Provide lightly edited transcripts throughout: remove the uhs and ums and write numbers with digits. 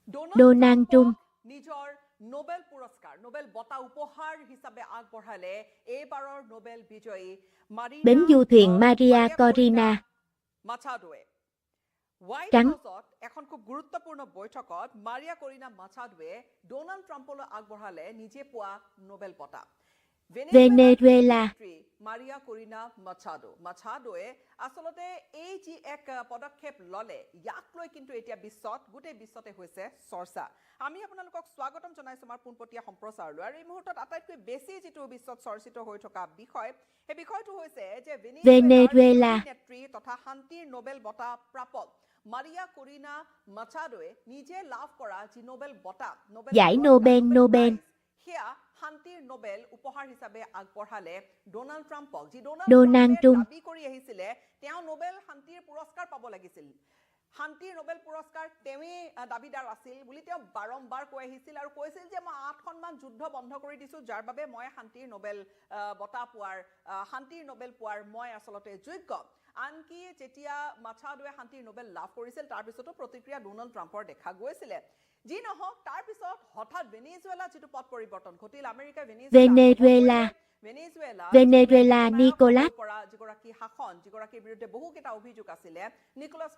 Donald Trump নিজৰ Nobel পুৰস্কাৰ Nobel বঁটা উপহাৰ হিচাপে আগবঢ়ালে এইবাৰৰ নোবেল বিজয়ী Bến du thuyền Maria Corina মাছাডোৱে হোৱাইট Trắng হাউচত এখন খুব গুৰুত্বপূৰ্ণ বৈঠকত মাৰিয়া কৰিনা মাছাডোৱে ডোনাল্ড ট্ৰাম্পলৈ আগবঢ়ালে নিজে পোৱা নোবেল বঁটা Venezuela মাৰিয়া কৰিনা মাছাডোৱে আচলতে এই যি এক পদক্ষেপ ললে ইয়াক লৈ কিন্তু এতিয়া গোটেই বিশ্বতে হৈছে চৰ্চা আমি আপোনালোকক স্বাগতম জনাইছো আমাৰ পোনপটীয়া সম্প্ৰচাৰলৈ আৰু এই মুহূৰ্তত আটাইতকৈ বেছি যিটো বিশ্বত চৰ্চিত হৈ থকা বিষয় এই বিষয়টো হৈছে যে Venezuela নেত্ৰী তথা শান্তিৰ নোবেল বঁটা প্ৰাপক মাৰিয়া কৰিনা মাছাডোৱে নিজে লাভ কৰা যি নোবেল বঁটা Giải Nobel সেয়া শান্তিৰ নোবেল উপহাৰ হিচাপে আগবঢ়ালে ডোনাল্ড ট্ৰাম্পক যি Donald ডোনাল্ড Trump দাবী কৰি আহিছিলে তেওঁ নোবেল শান্তিৰ পুৰস্কাৰ পাব লাগিছিল শান্তিৰ নোবেল পুৰস্কাৰ তেৱেই দাবীদাৰ আছিল বুলি তেওঁ বাৰম্বাৰ কৈ আহিছিল আৰু কৈছিল যে মই 8খনমান যুদ্ধ বন্ধ কৰি দিছো যাৰ বাবে মই শান্তিৰ নোবেল বঁটা পোৱাৰ মই আচলতে যোগ্য আনকি যেতিয়া মাছাডোৱে শান্তিৰ নোবেল লাভ কৰিছিল তাৰ পিছতো প্ৰতিক্ৰিয়া ডোনাল্ড ট্ৰাম্পৰ দেখা গৈছিলে যি নহওক তাৰ পিছত হঠাৎ ভেনেজুৱেলা যিটো পথ পৰিৱৰ্তন ঘটিল আমেৰিকা ভেনেজুৱেলা নিকোলাছ যিগৰাকী যিগৰাকীৰ বিৰুদ্ধে বহুকেইটা অভিযোগ আছিলে নিকোলাছ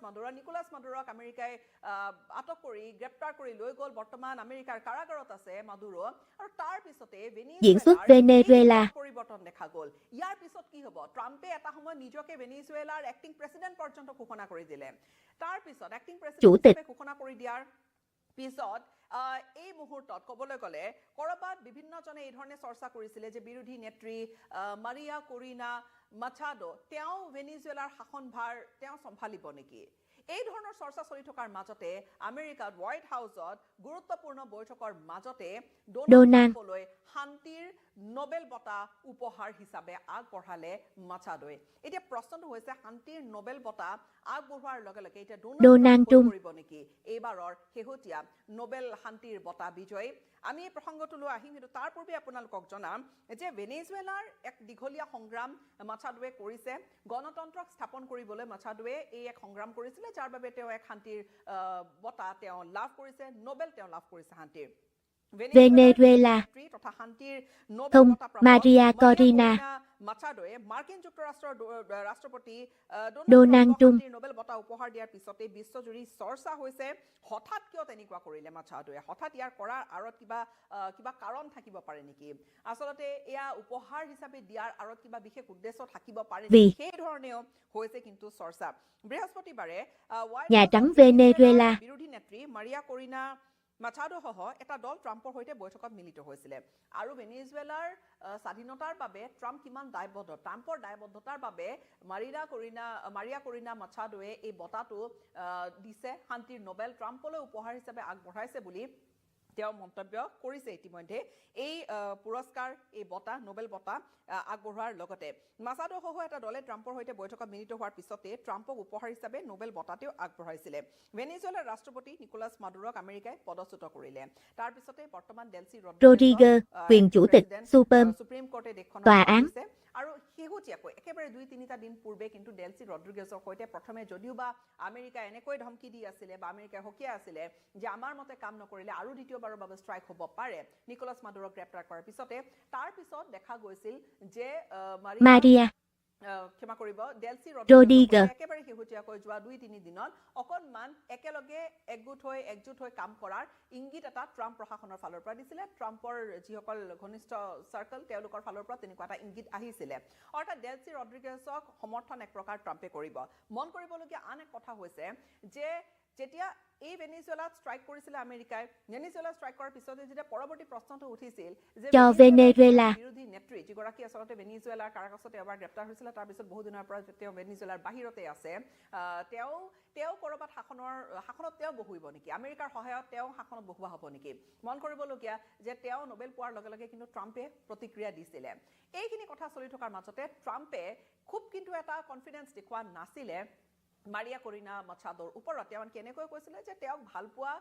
মাডুৰক আমেৰিকাই আটক কৰি গ্ৰেপ্তাৰ কৰি লৈ গ'ল বৰ্তমান আমেৰিকাৰ কাৰাগাৰত আছে মাডুৰো আৰু তাৰ পিছতে ভেনেজুৱেলা পৰিৱৰ্তন দেখা গ'ল ইয়াৰ পিছত কি হ'ব ট্ৰাম্পে এটা সময় নিজকে ভেনেজুৱেলাৰ এক্টিং প্ৰেসিডেন্ট পৰ্যন্ত ঘোষণা কৰি দিলে তাৰ পিছত এক্টিং প্ৰেসিডেন্ট হিচাপে ঘোষণা কৰি দিয়াৰ পিছত এই মুহূৰ্তত ক'বলৈ গ'লে কৰবাত বিভিন্নজনে এই ধৰণে চৰ্চা কৰিছিলে যে বিৰোধী নেত্ৰী মাৰিয়া কৰিনা মাছাডো তেওঁ ভেনেজুৱেলাৰ শাসনভাৰ তেওঁ চম্ভালিব নেকি এই ধৰণৰ চৰ্চা চলি থকাৰ মাজতে আমেৰিকাত হোৱাইট হাউচত গুৰুত্বপূৰ্ণ বৈঠকৰ মাজতে ডোনাল্ড ট্ৰাম্পলৈ শান্তিৰ নোবেল বঁটা উপহাৰ হিচাপে আগবঢ়ালে মাছাডোৱে এতিয়া প্ৰশ্নটো হৈছে শান্তিৰ নোবেল বঁটা আগবঢ়োৱাৰ লগে লগে এতিয়া ডোনাল্ড ট্ৰাম্প কৰিব নেকি এইবাৰৰ শেহতীয়া নোবেল শান্তিৰ বঁটা বিজয়ী আমি এই প্ৰসংগটো লৈ আহিম কিন্তু তাৰ পূৰ্বে আপোনালোকক জনাম যে ভেনেজুৱেলাৰ এক দীঘলীয়া সংগ্ৰাম মাছাডোৱে কৰিছে গণতন্ত্ৰক স্থাপন কৰিবলৈ মাছাডোৱে এই এক সংগ্ৰাম কৰিছিলে যাৰ বাবে তেওঁ এক শান্তিৰ বঁটা তেওঁ লাভ কৰিছে নোবেল তেওঁ লাভ কৰিছে শান্তিৰ ভেনেজুৱেলা তথা শান্তিৰ নোবেল বঁটা মাৰিয়া কৰিনা মাছাডোৱে মাৰ্কিন যুক্তৰাষ্ট্ৰৰ ৰাষ্ট্ৰপতি ডোনাল্ড ট্ৰাম্প নোবেল বঁটা উপহাৰ দিয়াৰ পিছতে বিশ্বজুৰি চৰ্চা হৈছে হঠাৎ কিয় তেনেকুৱা কৰিলে মাছাডোৱে হঠাৎ ইয়াৰ কৰাৰ আঁৰত কিবা কাৰণ থাকিব পাৰে নেকি আচলতে এয়া উপহাৰ হিচাপে দিয়াৰ আঁৰত কিবা বিশেষ উদ্দেশ্য থাকিব পাৰে নেকি সেই ধৰণেও হৈছে কিন্তু চৰ্চা বৃহস্পতিবাৰে ভেনেজুৱেলা বিৰোধী নেত্ৰী মাৰিয়া কৰিনা মাছাডো সহ এটা দল ট্ৰাম্পৰ সৈতে বৈঠকত মিলিত হৈছিলে আৰু ভেনেজুৱেলাৰ স্বাধীনতাৰ বাবে ট্ৰাম্প কিমান দায়বদ্ধ ট্ৰাম্পৰ দায়বদ্ধতাৰ বাবে মাৰিয়া কৰিনা মাছাডোৱে এই বঁটাটো দিছে শান্তিৰ নোবেল ট্ৰাম্পলৈ উপহাৰ হিচাপে আগবঢ়াইছে বুলি তেওঁ মন্তব্য কৰিছে ইতিমধ্যে এই পুৰস্কাৰ এই বঁটা নোবেল বঁটা আগবঢ়োৱাৰ লগতে মাছাডো সহ এটা দলে ট্ৰাম্পৰ সৈতে বৈঠকত মিলিত হোৱাৰ পিছতে ট্ৰাম্পক উপহাৰ হিচাপে নোবেল বঁটাটো আগবঢ়াইছিলে ভেনেজুৱেলাৰ ৰাষ্ট্ৰপতি নিকোলাছ মাডুৰক আমেৰিকাই পদচ্যুত কৰিলে তাৰ পিছতে বৰ্তমান ডেলচি Rodriguez quyền chủ tịch supreme কোৰ্টে দেশখনৰ দিছে আৰু শেহতীয়াকৈ একেবাৰে 2-3টা দিন পূৰ্বে কিন্তু ডেলচি ৰড্ৰিগেজৰ সৈতে প্ৰথমে যদিওবা আমেৰিকা এনেকৈ ধমকি দি আছিলে বা আমেৰিকাই হকিয়াই আছিলে যে আমাৰ মতে কাম নকৰিলে আৰু দ্বিতীয়বাৰৰ বাবে ষ্ট্ৰাইক হ'ব পাৰে নিকোলাছ মাডুৰক গ্ৰেপ্তাৰ কৰাৰ পিছতে তাৰ পিছত দেখা গৈছিল যে মাৰিয়া ক্ষমা কৰিব ডেলচি ৰড্ৰিগেজ একেবাৰে শেহতীয়াকৈ যোৱা 2-3 দিনত অকণমান একেলগে একজোট হৈ কাম কৰাৰ ইংগিত এটা ট্ৰাম্প প্ৰশাসনৰ ফালৰ পৰা দিছিলে ট্ৰাম্পৰ যিসকল ঘনিষ্ঠ সাৰ্কেল তেওঁলোকৰ ফালৰ পৰা তেনেকুৱা এটা ইংগিত আহিছিলে অৰ্থাৎ ডেলচি ৰড্ৰিগেজক সমৰ্থন এক প্ৰকাৰ ট্ৰাম্পে কৰিব মন কৰিবলগীয়া আন এক কথা হৈছে যে যেতিয়া এই ভেনেজুৱেলাত ষ্ট্ৰাইক কৰিছিলে আমেৰিকাই ভেনেজুৱেলা ষ্ট্ৰাইক কৰাৰ পিছতে যেতিয়া পৰৱৰ্তী প্ৰশ্নটো উঠিছিল যে ভেনেজুৱেলা বিৰোধী নেত্ৰী যিগৰাকী আচলতে ভেনেজুৱেলাৰ কাৰাগাৰত এবাৰ গ্ৰেপ্তাৰ হৈছিল তাৰ পিছত বহু দিনৰ পৰা তেওঁ ভেনেজুৱেলাৰ বাহিৰতে আছে তেওঁ কৰবাত শাসনত তেওঁ বহিব নেকি আমেৰিকাৰ সহায়ত তেওঁ শাসনত বহুৱা হ'ব নেকি মন কৰিবলগীয়া যে তেওঁ নোবেল পোৱাৰ লগে লগে কিন্তু ট্ৰাম্পে প্ৰতিক্ৰিয়া দিছিলে এইখিনি কথা চলি থকাৰ মাজতে ট্ৰাম্পে খুব কিন্তু এটা কনফিডেন্স দেখুওৱা নাছিলে মাৰিয়া কৰিনা মাছাদৰ ওপৰত তেওঁ কেনেকৈ কৈছিলে যে তেওঁক ভাল পোৱা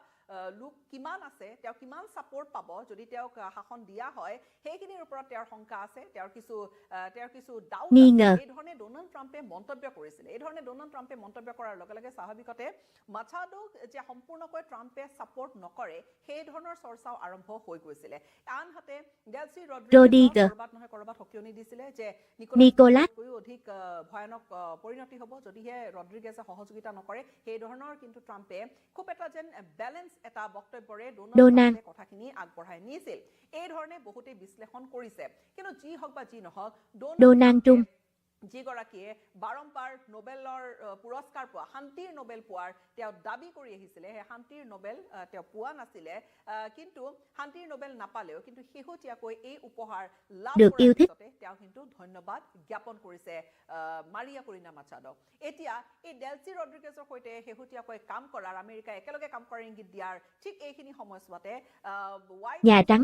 লোক কিমান আছে তেওঁ কিমান সাপোৰ্ট পাব যদি তেওঁক শাসন দিয়া হয় সেইখিনিৰ ওপৰত তেওঁৰ শংকা আছে তেওঁৰ কিছু ডাউট আছে এই ধৰণে ডোনাল্ড ট্ৰাম্পে মন্তব্য কৰিছিল এই ধৰণে ডোনাল্ড ট্ৰাম্পে মন্তব্য কৰাৰ লগে লগে স্বাভাৱিকতে মাছাদক যে সম্পূৰ্ণকৈ ট্ৰাম্পে সাপোৰ্ট নকৰে সেই ধৰণৰ চৰ্চাও আৰম্ভ হৈ গৈছিলে আনহাতে ডেলচি ৰড্ৰিগেজ কৰবাত নহয় কৰবাত হকিয়নি দিছিলে যে নিকোলাছতকৈও অধিক ভয়ানক পৰিণতি হ'ব যদিহে ৰড্ৰিগেজে সহযোগিতা নকৰে সেই ধৰণৰ কিন্তু ট্ৰাম্পে খুব এটা যেন বেলেন্স এটা বক্তব্যৰে ডোনাল্ড কথাখিনি আগবঢ়াই নিছিল এই ধৰণে বহুতে বিশ্লেষণ কৰিছে কিন্তু যি হওক বা যি নহওক ডোনাল্ড যিগৰাকীয়ে বাৰম্বাৰ নোবেলৰ পুৰস্কাৰ পোৱা শান্তিৰ নোবেল পোৱাৰ তেওঁ দাবী কৰি আহিছিলে সেই শান্তিৰ নোবেল তেওঁ পোৱা নাছিলে কিন্তু শান্তিৰ নোবেল নাপালেও কিন্তু শেহতীয়াকৈ এই উপহাৰ লাভ কৰাৰ পিছতে তেওঁ কিন্তু ধন্যবাদ জ্ঞাপন কৰিছে মাৰিয়া কৰিনা মাছাদক এতিয়া এই ডেলচি ৰড্ৰিগেজৰ সৈতে শেহতীয়াকৈ কাম কৰাৰ আমেৰিকা একেলগে কাম কৰাৰ ইংগিত দিয়াৰ ঠিক এইখিনি সময়ছোৱাতে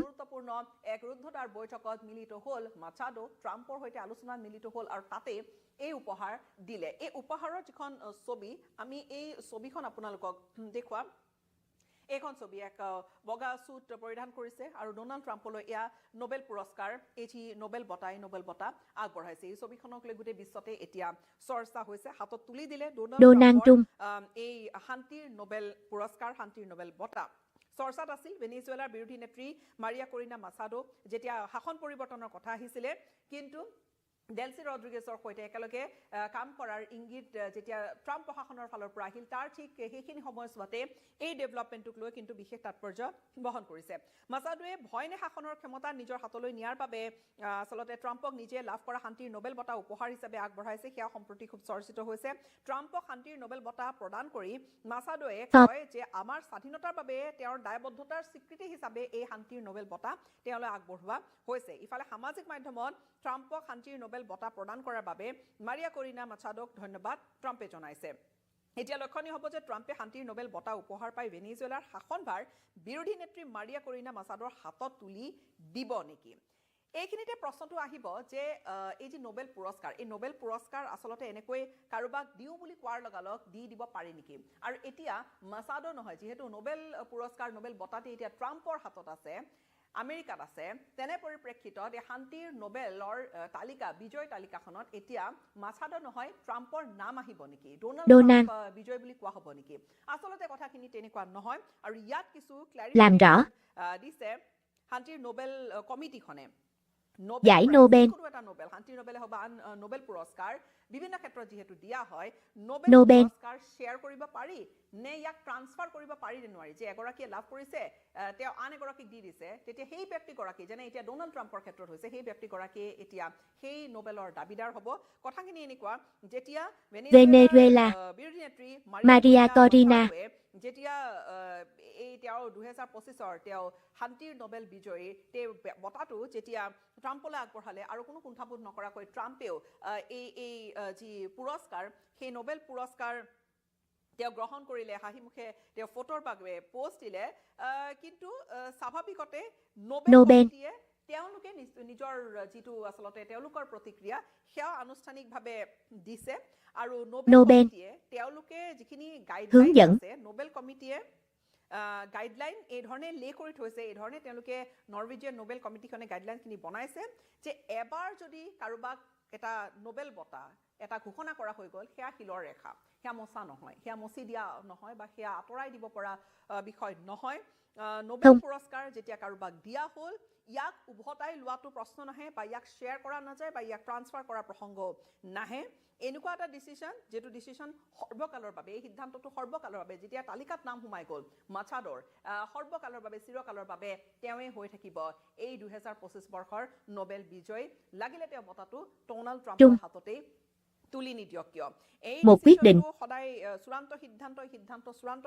গুৰুত্বপূৰ্ণ এক ৰুদ্ধতাৰ বৈঠকত মিলিত হ'ল মাছাদো ট্ৰাম্পৰ সৈতে আলোচনাত মিলিত হ'ল আৰু তাতে এই উপহাৰ দিলে এই উপহাৰৰ যিখন ছবি আমি এই ছবিখন আপোনালোকক দেখুৱাম এইখন ছবি এক বগা সুট পৰিধান কৰিছে আৰু ডোনাল্ড ট্ৰাম্পলৈ এয়া নোবেল পুৰস্কাৰ এই যি নোবেল বঁটা আগবঢ়াইছে এই ছবিখনক লৈ গোটেই বিশ্বতে এতিয়া চৰ্চা হৈছে হাতত তুলি দিলে ডোনাল্ড এই শান্তিৰ নোবেল পুৰস্কাৰ শান্তিৰ নোবেল বঁটা চৰ্চাত আছিল ভেনেজুৱেলাৰ বিৰোধী নেত্ৰী মাৰিয়া কৰিনা মাছাদো যেতিয়া শাসন পৰিৱৰ্তনৰ কথা আহিছিলে কিন্তু ডেলচি ৰড্ৰিগেজৰ সৈতে একেলগে কাম কৰাৰ ইংগিত যেতিয়া ট্ৰাম্প প্ৰশাসনৰ ফালৰ পৰা আহিল তাৰ ঠিক সেইখিনি সময়ছোৱাতে এই ডেভেলপমেণ্টক লৈ কিন্তু বিশেষ তাৎপৰ্য বহন কৰিছে মাছাদোৱে ভয়নে শাসনৰ ক্ষমতা নিজৰ হাতলৈ নিয়াৰ বাবে আচলতে ট্ৰাম্পক নিজে লাভ কৰা শান্তিৰ নোবেল বঁটা উপহাৰ হিচাপে আগবঢ়াইছে সেয়া সম্প্ৰতি খুব চৰ্চিত হৈছে ট্ৰাম্পক শান্তিৰ নোবেল বঁটা প্ৰদান কৰি মাছাদোৱে কয় যে আমাৰ স্বাধীনতাৰ বাবে তেওঁৰ দায়বদ্ধতাৰ স্বীকৃতি হিচাপে এই শান্তিৰ নোবেল বঁটা তেওঁলৈ আগবঢ়োৱা হৈছে ইফালে সামাজিক মাধ্যমত ট্ৰাম্পক শান্তিৰ নোবেল বঁটা প্ৰদান কৰাৰ বাবে মাৰিয়া কৰিনা মাছাদক ধন্যবাদ ট্ৰাম্পে জনাইছে এতিয়া লক্ষণীয় হ'ব যে ট্ৰাম্পে শান্তিৰ নোবেল বঁটা উপহাৰ পাই ভেনেজুৱেলাৰ শাসনভাৰ বিৰোধী নেত্ৰী মাৰিয়া কৰিনা মাছাদৰ হাতত তুলি দিব নেকি এইখিনিতে প্ৰশ্নটো আহিব যে এই যে নোবেল পুৰস্কাৰ এই নোবেল পুৰস্কাৰ আচলতে এনেকৈ কাৰোবাক দিও বুলি কোৱাৰ লগালগ দিব পাৰি নেকি আৰু এতিয়া মাছাদো নহয় যিহেতু নোবেল পুৰস্কাৰ নোবেল বঁটাটি এতিয়া ট্ৰাম্পৰ হাতত আছে আমেৰিকাত আছে তেনে পৰিপ্ৰেক্ষিতত এই শান্তিৰ নোবেলৰ তালিকা বিজয় তালিকাখনত এতিয়া মাছাদো নহয় ট্ৰাম্পৰ নাম আহিব নেকি ডোনাল্ড বিজয় বুলি কোৱা হ'ব নেকি আচলতে কথাখিনি তেনেকুৱা নহয় আৰু ইয়াত কিছু ক্লাৰিফিকেশ্যন দিছে শান্তিৰ নোবেল কমিটিখনে নোবেল শান্তিৰ নোবেল হ'ব আন নোবেল পুৰস্কাৰ বিভিন্ন ক্ষেত্ৰত যেহেতু দিয়া হয় নোবেল পুৰস্কাৰ শ্বেয়াৰ কৰিব পাৰি নে ইয়াক ট্ৰান্সফাৰ কৰিব পাৰি নে নোৱাৰি যে এগৰাকীয়ে লাভ কৰিছে তেওঁ আন এগৰাকীক দি দিছে তেতিয়া সেই ব্যক্তিগৰাকী যেনে এতিয়া ডোনাল্ড ট্ৰাম্পৰ ক্ষেত্ৰত হৈছে সেই ব্যক্তিগৰাকীয়ে এতিয়া সেই নোবেলৰ দাবীদাৰ হ'ব কথাখিনি এনেকুৱা যেতিয়া ভেনেজুৱেলাৰ বিৰোধী নেত্ৰী মাৰিয়া কৰিনা যেতিয়া এই তেওঁৰ 2025ৰ তেওঁ শান্তিৰ নোবেল বিজয়ী তেওঁ বঁটাটো যেতিয়া ট্ৰাম্পলৈ আগবঢ়ালে আৰু কোনো কুণ্ঠাবোধ নকৰাকৈ ট্ৰাম্পেও এই যি পুৰস্কাৰ সেই নোবেল পুৰস্কাৰ তেওঁ গ্ৰহণ কৰিলে হাঁহিমুখে তেওঁ ফটোৰ বাবে পোষ্ট দিলে কিন্তু স্বাভাৱিকতে নোবেল তেওঁলোকে নিজৰ যিটো আচলতে তেওঁলোকৰ প্ৰতিক্ৰিয়া সেয়া আনুষ্ঠানিকভাৱে দিছে আৰু নোবেল কমিটিয়ে তেওঁলোকে যিখিনি গাইডলাইন আছে নোবেল কমিটিয়ে গাইডলাইন এই ধৰণে লে কৰি থৈছে এই ধৰণে তেওঁলোকে নৰৱেজিয়ান নোবেল কমিটিখনে গাইডলাইনখিনি বনাইছে যে এবাৰ যদি কাৰোবাক এটা নোবেল বঁটা এটা ঘোষণা কৰা হৈ গ'ল সেয়া শিলৰ ৰেখা সেয়া মচা নহয় সেয়া মচি দিয়া নহয় বা সেয়া আঁতৰাই দিব পৰা বিষয় নহয় নোবেল পুৰস্কাৰ যেতিয়া কাৰোবাক দিয়া হ'ল ইয়াক উভতাই লোৱাটো প্ৰশ্ন নাহে বা ইয়াক শ্বেয়াৰ কৰা নাযায় বা ইয়াক ট্ৰান্সফাৰ কৰাৰ প্ৰসংগ নাহে এনেকুৱা এটা ডিচিশ্যন যেটো ডিচিশ্যন সৰ্বকালৰ বাবে এই সিদ্ধান্তটো সৰ্বকালৰ বাবে যেতিয়া তালিকাত নাম সোমাই গ'ল মাছাদৰ সৰ্বকালৰ বাবে চিৰকালৰ বাবে তেওঁৱে হৈ থাকিব এই 2025 বৰ্ষৰ নোবেল বিজয় লাগিলে তেওঁ বঁটাটো ডোনাল্ড ট্ৰাম্পৰ হাততেই তুলি নিদিয়ক কিয় এই ডিচিশ্যনটো সদায় চূড়ান্ত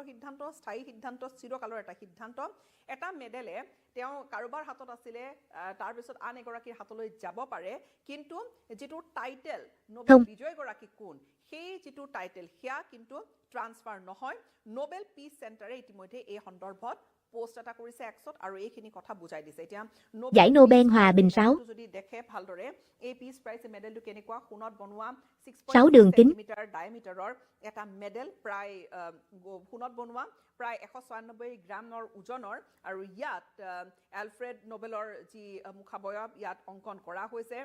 সিদ্ধান্ত স্থায়ী সিদ্ধান্ত চিৰকালৰ এটা সিদ্ধান্ত এটা মেডেলে তেওঁ কাৰোবাৰ হাতত আছিলে তাৰপিছত আন এগৰাকীৰ হাতলৈ যাব পাৰে কিন্তু যিটো টাইটেল নোবেল বিজয়গৰাকী কোন সেই যিটো টাইটেল সেয়া কিন্তু ট্ৰান্সফাৰ নহয় নোবেল পিচ চেণ্টাৰে ইতিমধ্যে এই সন্দৰ্ভত পোষ্ট এটা কৰিছে এক্সত আৰু এইখিনি কথা বুজাই দিছে এতিয়া Giải Nobel Hòa Bình 6 যদি দেখে ভালদৰে এই পিচ প্ৰাইজ মেডেলটো কেনেকুৱা সোণত বনোৱা 6 đường 6.6 kính সেন্টিমিটাৰ ডায়ামিটাৰৰ এটা মেডেল প্ৰায় সোণত বনোৱা প্ৰায় 196 গ্ৰামৰ ওজনৰ আৰু ইয়াত এলফ্ৰেড নোবেলৰ যি মুখাবয়ব ইয়াত অংকন কৰা হৈছে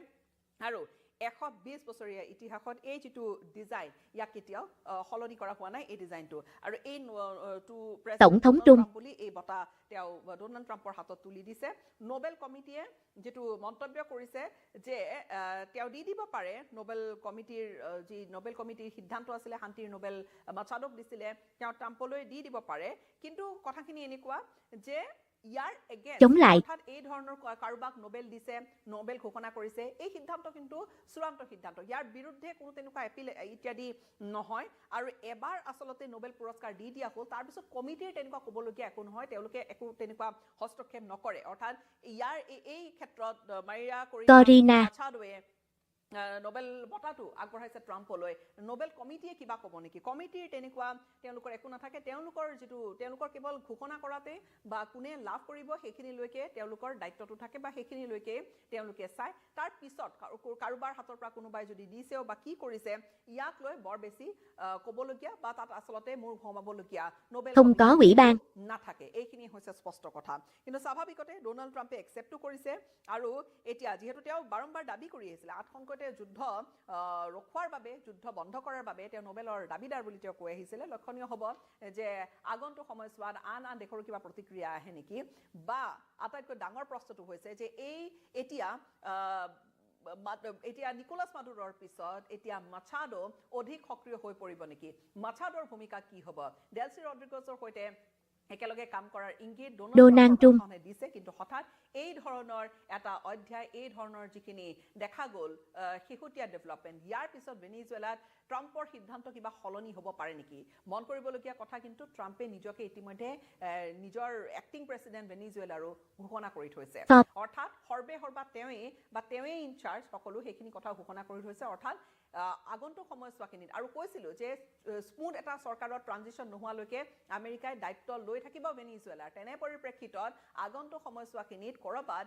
আৰু 120 বছৰীয়া ইতিহাসত এই যেটো ডিজাইন ইয়াক কেতিয়াও হলনি কৰা হোৱা নাই এই ডিজাইনটো আৰু এই two Tổng thống president Trung Trump বুলি এই বঁটা তেওঁ ডোনাল্ড ট্ৰাম্পৰ হাতত তুলি দিছে নোবেল কমিটিয়ে যেটো মন্তব্য কৰিছে যে তেওঁ দিব পাৰে নোবেল কমিটিৰ যি নোবেল কমিটিৰ সিদ্ধান্ত আছিল শান্তিৰ নোবেল মাচাডোক দিছিলে তেওঁ ট্ৰাম্পলৈ দিব পাৰে কিন্তু কথাখিনি এনেকুৱা যে ইয়াৰ chống lại অৰ্থাৎ এই ধৰণৰ কাৰোবাক নোবেল দিছে নোবেল ঘোষণা কৰিছে এই সিদ্ধান্ত কিন্তু চূড়ান্ত সিদ্ধান্ত ইয়াৰ বিৰুদ্ধে কোনো তেনেকুৱা এপিল ইত্যাদি নহয় আৰু এবাৰ আসলতে নোবেল পুৰস্কাৰ দিয়া হ'ল তাৰ পিছত কমিটিৰ তেনেকুৱা ক'বলগীয়া একো নহয় তেওঁলোকে একো তেনেকুৱা হস্তক্ষেপ নকৰে অৰ্থাৎ ইয়াৰ এই ক্ষেত্ৰত মাৰিয়া Corina মাচাডোৱে নোবেল বঁটাটো আগবঢ়াইছে ট্ৰাম্পলৈ নোবেল কমিটিয়ে কিবা ক'ব নেকি কমিটিৰ তেনেকুৱা তেওঁলোকৰ একো নাথাকে তেওঁলোকৰ যেটো তেওঁলোকৰ কেৱল ঘোষণা কৰাতে বা কোনে লাভ কৰিব সেইখিনিলৈকে তেওঁলোকৰ দায়িত্বটো থাকে বা সেইখিনিলৈকে তেওঁলোকে চাই তাৰ পিছত কাৰোবাৰ হাতৰ পৰা কোনোবাই যদি দিছেও বা কি কৰিছে ইয়াক লৈ বৰ বেছি ক'বলগীয়া বা তাত আসলতে মোৰ ঘমাবলগীয়া Nobel không có ủy ban নাথাকে এইখিনি হৈছে স্পষ্ট কথা কিন্তু স্বাভাৱিকতে ডোনাল্ড ট্ৰাম্পে একচেপ্টটো কৰিছে আৰু এতিয়া যেহেতু তেওঁ বাৰম্বাৰ দাবী কৰি আছিল 8 সংকটে যুদ্ধ ৰখোৱাৰ বাবে যুদ্ধ বন্ধ কৰাৰ বাবে তেওঁ নোবেলৰ দাবীদাৰ বুলি তেওঁ কৈ আহিছিল লক্ষণীয় হ'ব যে আগন্তুক সময়ছোৱাত আন দেশৰ কিবা প্ৰতিক্ৰিয়া আহে নেকি বা আটাইতকৈ ডাঙৰ প্ৰশ্নটো হৈছে যে এই এতিয়া নিকোলাছ মাডুৰৰ পিছত এতিয়া মাচাডো অধিক সক্ৰিয় হৈ পৰিব নেকি মাচাডোৰ ভূমিকা কি হ'ব ডেলচি ৰড্ৰিগেজৰ সৈতে একেলগে কাম কৰাৰ ইংগিত ডোনাল্ড ট্ৰাম্পে দিছে কিন্তু হঠাৎ এই ধৰণৰ এটা অধ্যায় এই ধৰণৰ যিখিনি দেখা গ'ল শেহতীয়া ডেভেলপমেন্ট ইয়াৰ পিছত ভেনিজুৱেলাত ট্ৰাম্পৰ সিদ্ধান্ত কিবা হলনি হ'ব পাৰে নেকি মন কৰিবলগীয়া কথা কিন্তু ট্ৰাম্পে নিজকে ইতিমধ্যে নিজৰ এক্টিং প্ৰেসিডেন্ট ভেনিজুৱেলাৰো ঘোষণা কৰি থৈছে অৰ্থাৎ সৰ্বা তেওঁৱে ইনচাৰ্জ সকলো সেইখিনি কথা ঘোষণা কৰি থৈছে অৰ্থাৎ আগন্তুক সময়ছোৱাখিনিত আৰু কৈছিলো যে স্মুথ এটা চৰকাৰৰ ট্ৰানজিশন নোহোৱালৈকে আমেৰিকাই দায়িত্ব লৈ থাকিব ভেনিজুৱেলাৰ তেনে পৰিপ্ৰেক্ষিতত আগন্তুক সময়ছোৱাখিনিত কৰবাত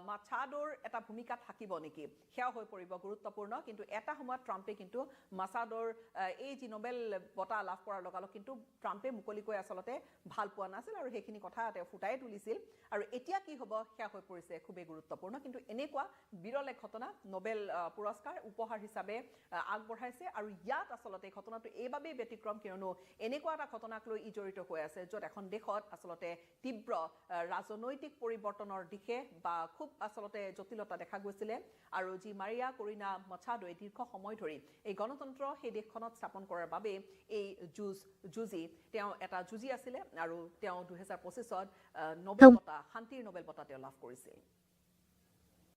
মাচাডোৰ এটা ভূমিকা থাকিব নেকি সেয়া হৈ পৰিব গুৰুত্বপূৰ্ণ কিন্তু এটা সময়ত ট্ৰাম্পে কিন্তু মাচাডোৰ এই যি নোবেল বঁটা লাভ কৰাৰ লগালগ কিন্তু ট্ৰাম্পে মুকলিকৈ আসলতে ভাল পোৱা নাছিল আৰু সেইখিনি কথা তেওঁ ফুটাই তুলিছিল আৰু এতিয়া কি হ'ব সেয়া হৈ পৰিছে খুবেই গুৰুত্বপূৰ্ণ কিন্তু এনেকুৱা বিৰল এক ঘটনা নোবেল পুৰস্কাৰ উপহাৰ হিচাপে আগবঢ়াইছে আৰু ইয়াত আসলতে ঘটনাটো এইবাবেই ব্যতিক্ৰম কিয়নো এনেকুৱা এটা ঘটনাক লৈ জড়িত হৈ আছে য'ত এখন দেশত আসলতে তীব্ৰ ৰাজনৈতিক পৰিৱৰ্তনৰ দিশে বা খুব আসলতে জটিলতা দেখা গৈছিলে আৰু যি মাৰিয়া কৰিনা মাচাডোৱে দীৰ্ঘ সময় ধৰি এই গণতন্ত্ৰ সেই দেশখনত স্থাপন কৰাৰ বাবে এই যুঁজি তেওঁ এটা যুঁজি আছিলে আৰু তেওঁ 2025ত নোবেল বঁটা শান্তিৰ নোবেল বঁটা তেওঁ লাভ কৰিছিল